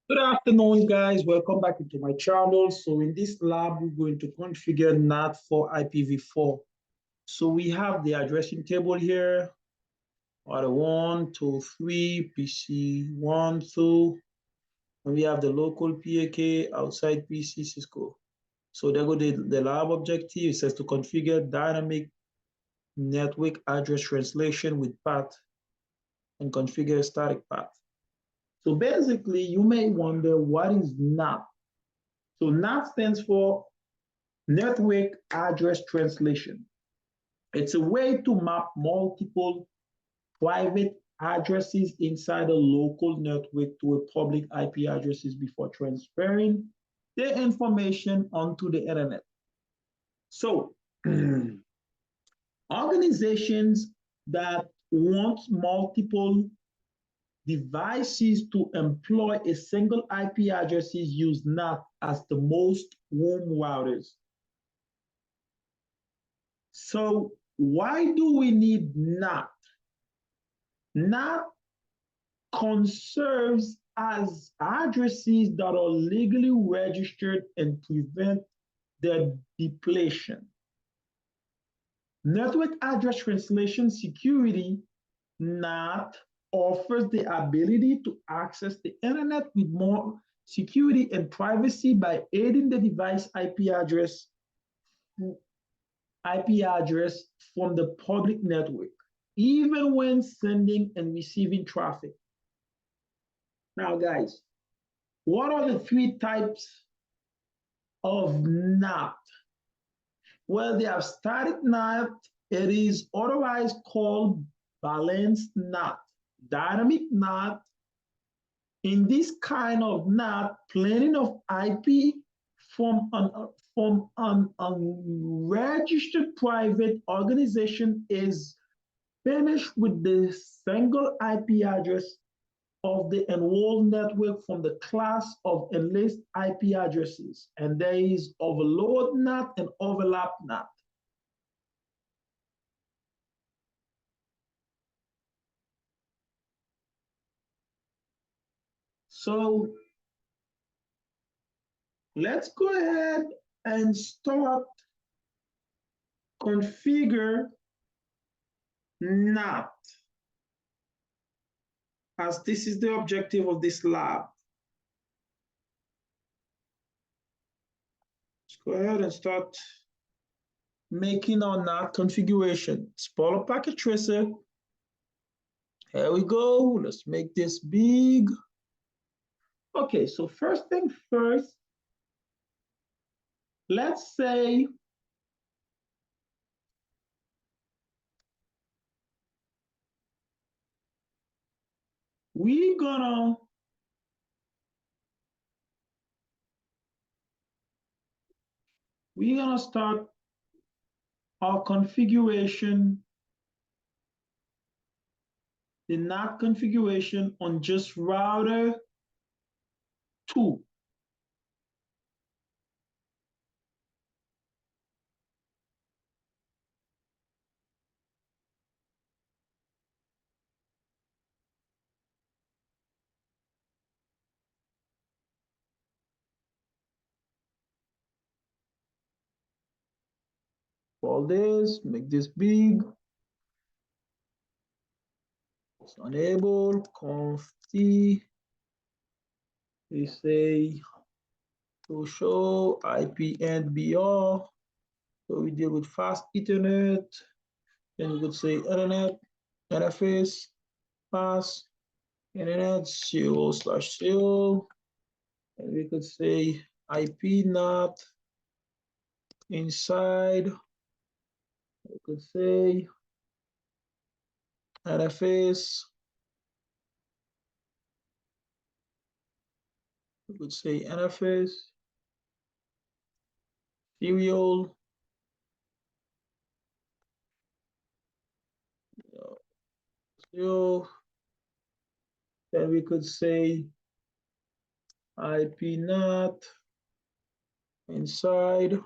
Good afternoon, guys. Welcome back into my channel. So in this lab, we're going to configure NAT for IPv4. So we have the addressing table here, order 1, 2, 3, PC 1, 2, and we have the local PAK outside PC Cisco. So there go the lab objective. It says to configure dynamic network address translation with PAT and configure static path. So basically, you may wonder what is NAT. So NAT stands for Network Address Translation. It's a way to map multiple private addresses inside a local network to a public IP addresses before transferring the information onto the internet. So organizations that want multiple devices to employ a single IP addresses use NAT as the most warm routers. So why do we need NAT? NAT conserves as addresses that are legally registered and prevent their depletion. Network address translation security NAT offers the ability to access the internet with more security and privacy by aiding the device IP address from the public network, even when sending and receiving traffic. Now, guys, what are the three types of NAT? Well, they have static NAT. It is otherwise called balanced NAT, dynamic NAT. In this kind of NAT, plenty of IP from an unregistered private organization is finished with the single IP address of the enrolled network from the class of enlist IP addresses. And there is overload NAT and overlap NAT. So let's go ahead and start configure NAT, as this is the objective of this lab. Let's go ahead and start making our NAT configuration. Spoiler packet tracer. Here we go. Let's make this big. Okay, so first thing first, let's say we're gonna start our configuration, the NAT configuration on just router 2. For this, make this big. It's enable conf t. We say to show IP and BR. So we deal with fast Ethernet. Then we could say internet interface pass internet 0/0. And we could say IP NAT inside. We could say interface. We could say interface serial. So then we could say IP NAT inside.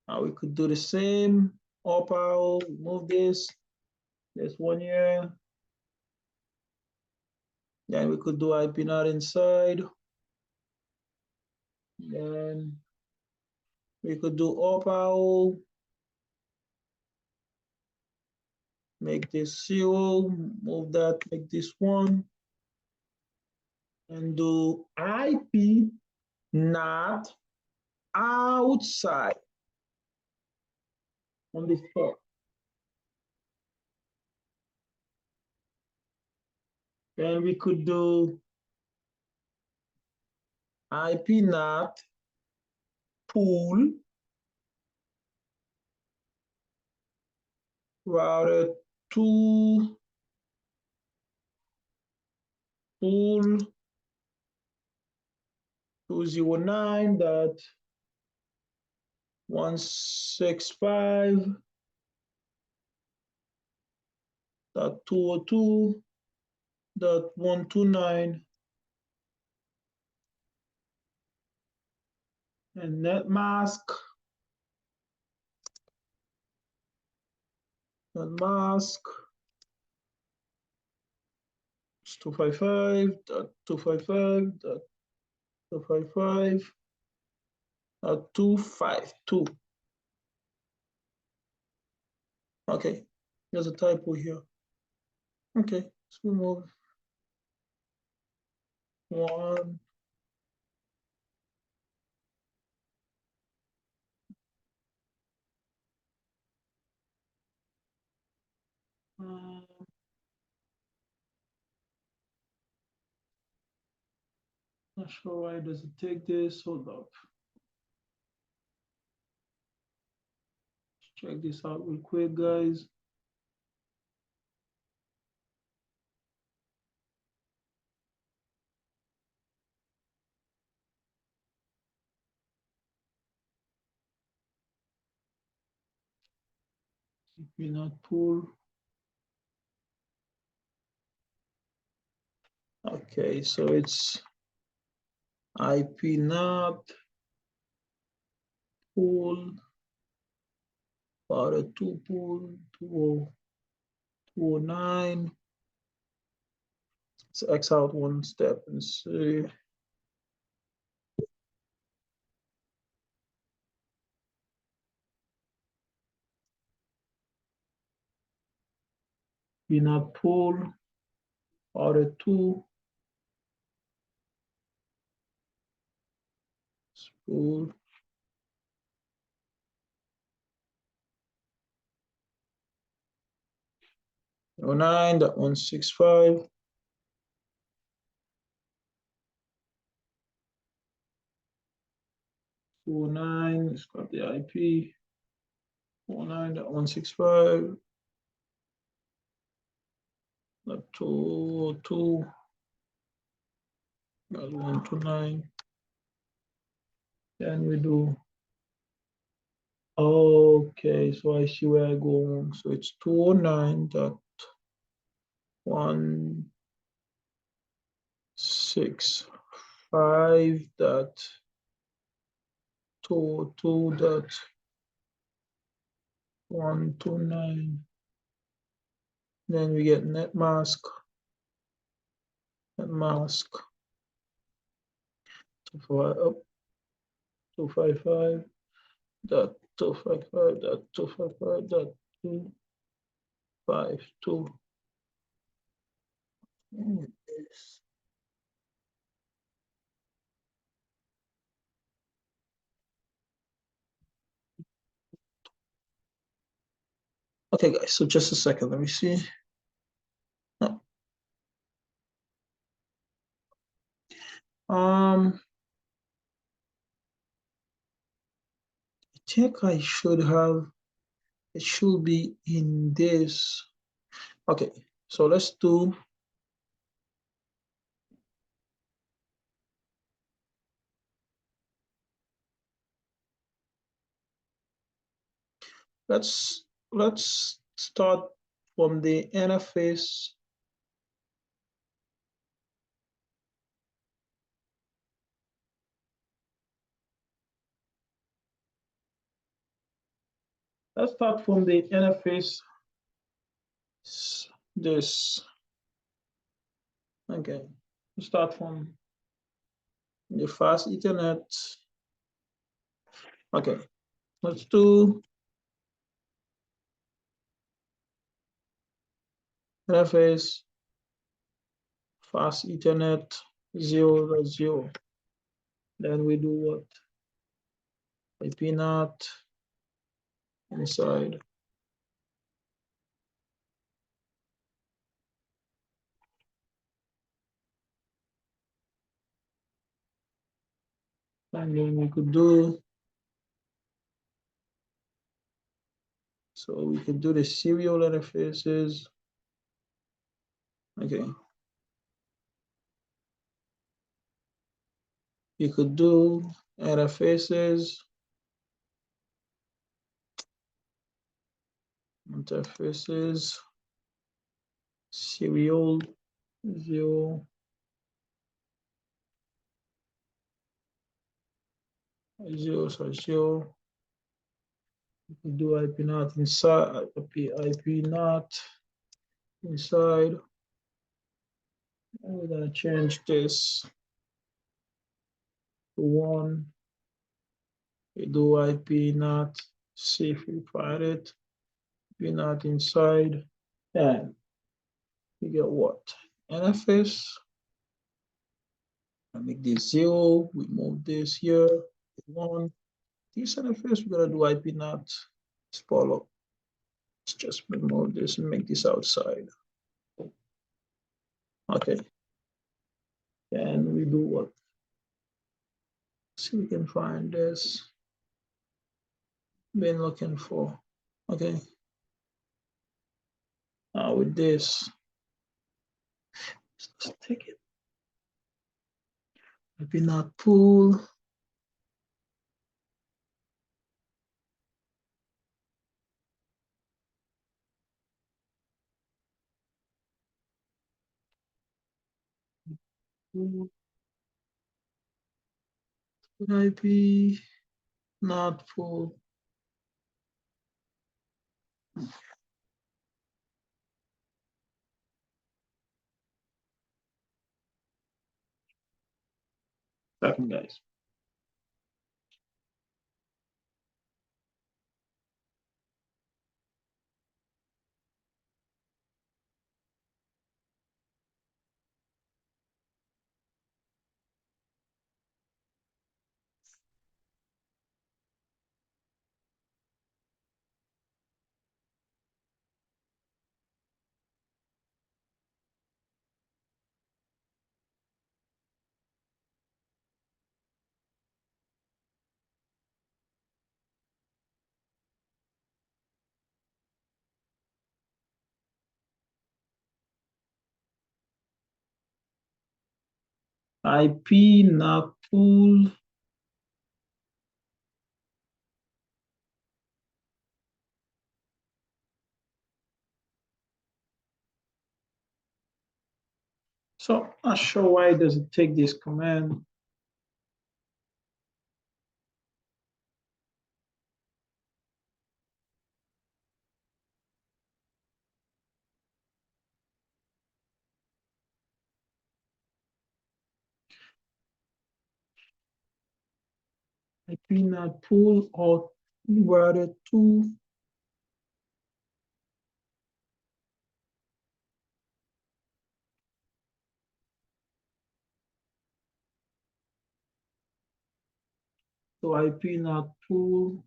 Now we could do the same. Opal, move this. This one here. Then we could do IP NAT inside. Then we could do OPAL. Make this 0, move that, make this 1. And do IP NAT outside on this part. Then we could do IP NAT pool router 2 pool 201.165.202.129 and net mask is 255.255.252. Okay, there's a typo here. Okay, let's remove 1. Not sure why it doesn't take this. Hold up. Let's check this out real quick, guys. IP NAT pool. Okay, so it's IP NAT pool router 2 pool 209. Let's X out one step and see. IP NAT pool router 2 pool 09.165. Let's got the IP 09.165. 202. 129. Then we do. Okay, so I see where I go wrong. So it's 209.202.129. Then we get net mask. 255.255.255.252. Okay, guys, so just a second, let me see. No. I think I should have, it should be in this. Okay, so let's do. Let's start from the interface. Let's start from the interface. This Okay, start from the fast Ethernet. Okay, let's do interface fast Ethernet 0.0. Then we do what? IP NAT inside. And then we could do, so we could do the serial interfaces. Okay. You could do interfaces, serial 0, 0/0. You could do IP NAT inside, IP NAT inside. And we're gonna change this to 1. We do IP NAT, see if we find it. IP NAT inside, and you get what? NFS. I make this 0. We move this here 1. This NFS, we're gonna do IP NAT. Follow. Let's just remove this and make this outside. Okay. And we do what? See if we can find this. Been looking for. Okay. Now with this, let's take it. IP NAT pool. IP NAT pool. Second, guys. IP NAT pool. So not sure why does it take this command. IP NAT pool or routed to. So IP NAT pool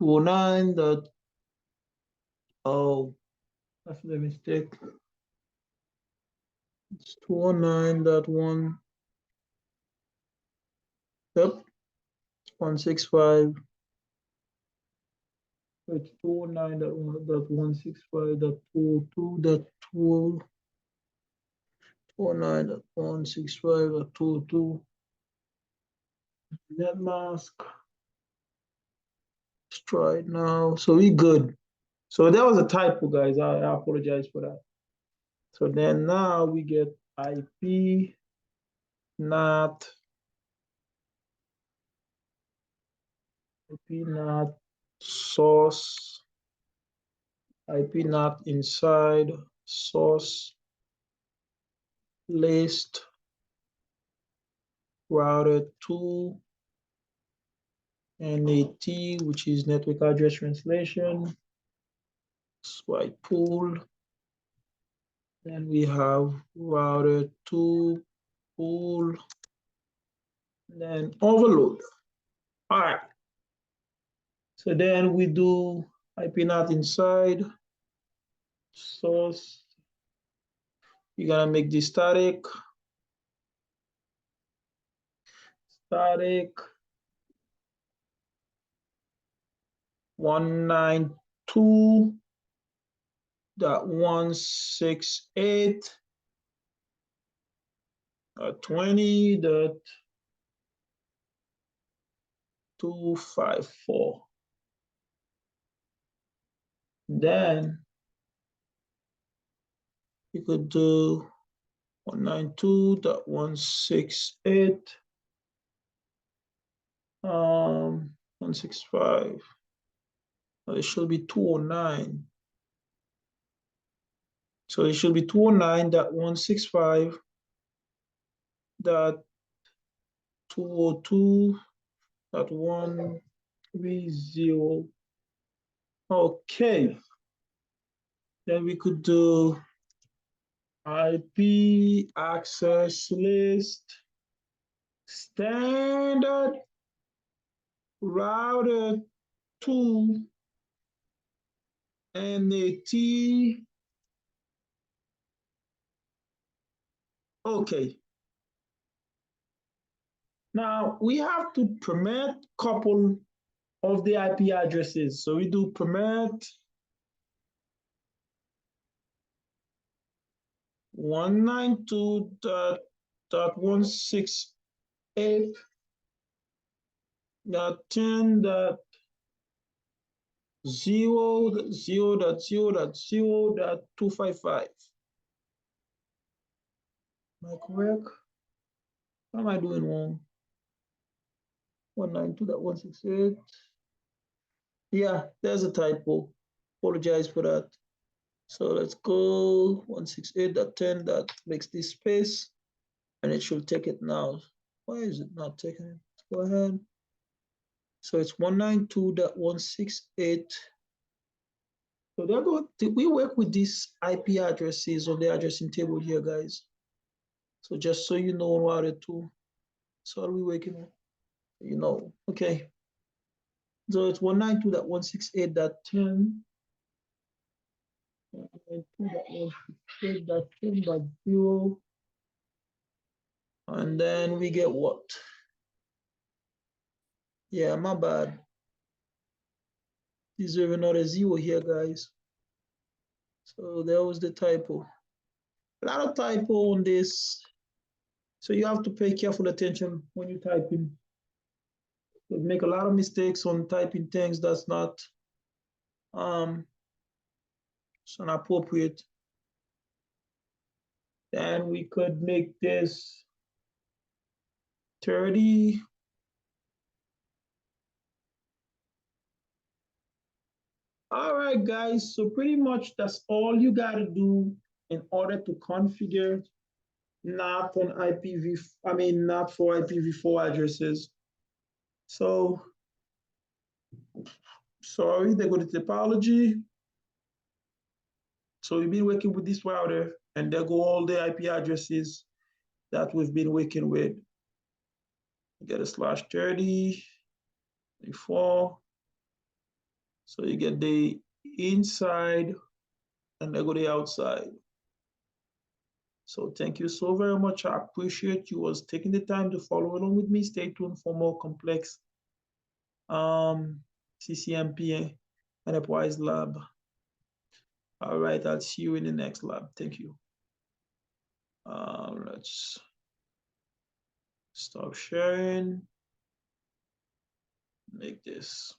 209 dot, oh, that's the mistake. It's 209.1. Yep, 165. It's 209.165.22.2. 209.165.22. Net mask. Let's try it now. So we good. So that was a typo, guys. I apologize for that. So then now we get IP NAT source IP NAT inside source list router 2 NAT, which is network address translation, swipe pool. Then we have router 2 pool, then overload. All right. So then we do IP NAT inside source. You're gonna make this static 192.168.20.254. Then you could do 192.168 165. It should be 209. So it should be 209.165.202.130. Okay. Then we could do IP access list standard router 2 NAT. Okay. Now we have to permit couple of the IP addresses. So we do permit 192.168.10.0.0.0.255. Am I correct? What am I doing wrong? 192.168. Yeah, there's a typo. Apologize for that. So let's go 168.10. That makes this space, and it should take it now. Why is it not taking it? Let's go ahead. So it's 192.168. So they're going. We work with these IP addresses on the addressing table here, guys. So just so you know, router 2. So are we working on? You know, okay. So it's 192.168.10. 192.168.10.0. And then we get what? Yeah, my bad. Deserve another 0 here, guys. So there was the typo. A lot of typo on this. So you have to pay careful attention when you type in. You make a lot of mistakes on typing things that's not appropriate. Then we could make this 30. All right, guys. So pretty much that's all you got to do in order to configure NAT on NAT for IPv4 addresses. So sorry, they go to topology. So we've been working with this router, and there go all the IP addresses that we've been working with. You get a /30, 34. So you get the inside, and there go the outside. So thank you so very much. I appreciate you was taking the time to follow along with me. Stay tuned for more complex CCNP Enterprise Lab. All right, I'll see you in the next lab. Thank you. Let's stop sharing. Make this.